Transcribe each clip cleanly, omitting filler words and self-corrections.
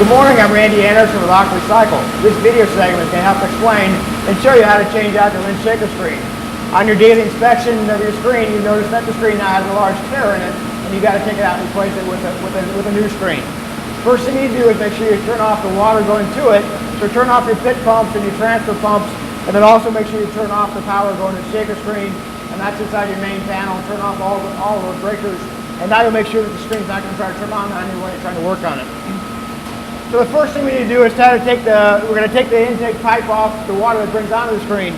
Good morning, I'm Randy Anderson with AquaRecycle. This video segment is going to help explain and show you how to change out the lens shaker screen. On your daily inspection of your screen, you notice that the screen now has a large tear in it, and you've got to take it out and replace it with a new screen. First thing you do is make sure you turn off the water going to it. So turn off your pit pumps and your transfer pumps, and then also make sure you turn off the power going to the shaker screen, and that's inside your main panel. Turn off all those breakers, and now you'll make sure that the screen's not going to try to turn on you when you're trying to work on it. So the first thing we need to do is we're going to take the intake pipe off the water that brings onto the screen.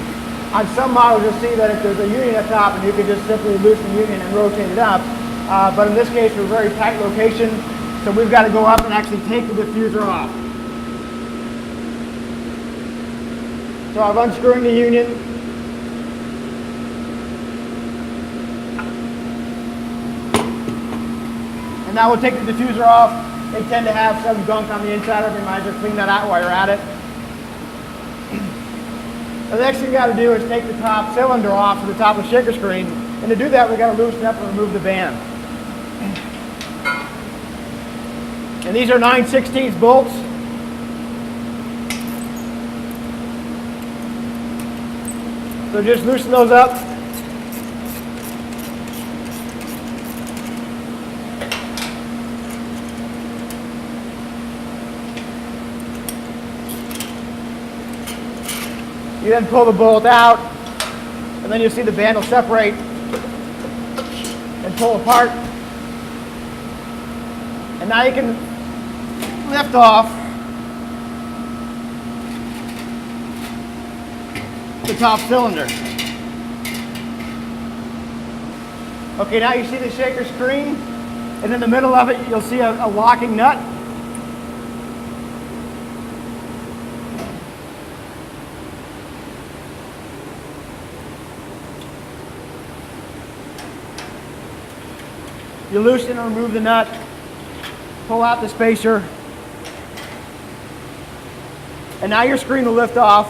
On some models you'll see that if there's a union up top and you can just simply loosen the union and rotate it up. But in this case we're a very tight location, so we've got to go up and actually take the diffuser off. So I'm unscrewing the union. And now we'll take the diffuser off. They tend to have some gunk on the inside of it. You might as well clean that out while you're at it. The next thing you got to do is take the top cylinder off to the top of the shaker screen. And to do that, we've got to loosen up and remove the band. And these are 9/16 bolts. So just loosen those up. You then pull the bolt out, and then you'll see the band will separate and pull apart. And now you can lift off the top cylinder. Okay, now you see the shaker screen, and in the middle of it you'll see a locking nut. You loosen and remove the nut, pull out the spacer, and now your screen will lift off.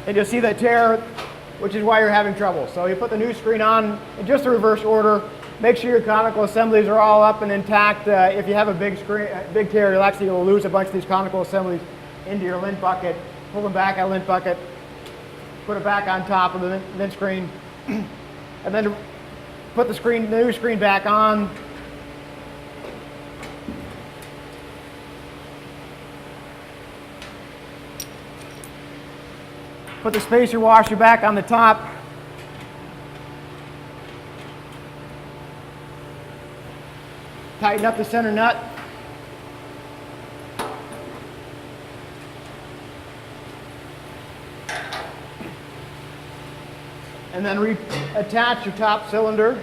And you'll see that tear, which is why you're having trouble. So you put the new screen on in just the reverse order. Make sure your conical assemblies are all up and intact. If you have a big tear, you'll lose a bunch of these conical assemblies into your lint bucket. Pull them back out of the lint bucket, put it back on top of the lint screen, and then put the new screen back on. Put the spacer washer back on the top. Tighten up the center nut. And then reattach your top cylinder.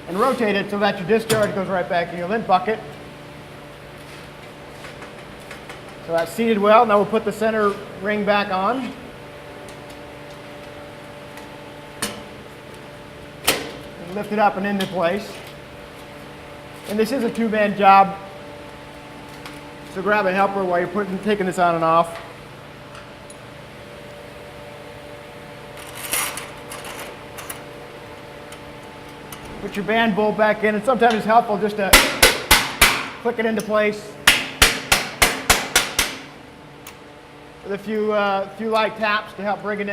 And rotate it so that your discharge goes right back in your lint bucket. So that's seated well. Now we'll put the center ring back on. And lift it up and into place. And this is a two-man job, so grab a helper while you're taking this on and off. Put your band bolt back in, and sometimes it's helpful just to click it into place with a few light taps to help bring it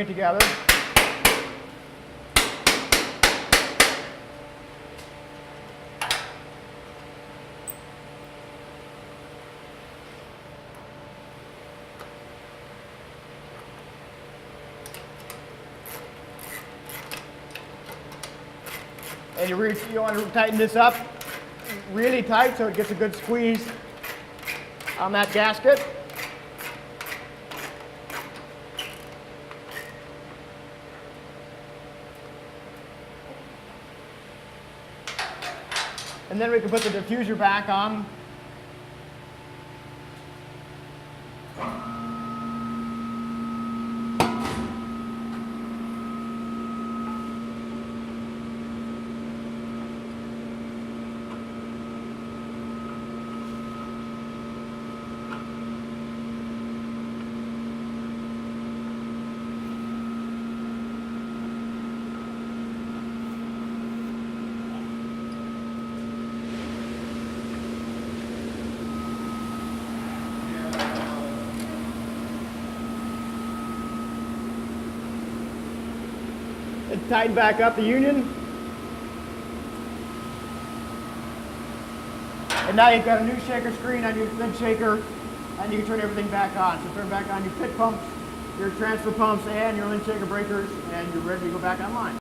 together. And you want to tighten this up really tight so it gets a good squeeze on that gasket. And then we can put the diffuser back on. and tighten back up the union. And now you've got a new shaker screen on your lint shaker, and you can turn everything back on. So turn back on your pit pumps, your transfer pumps, and your lint shaker breakers, and you're ready to go back online.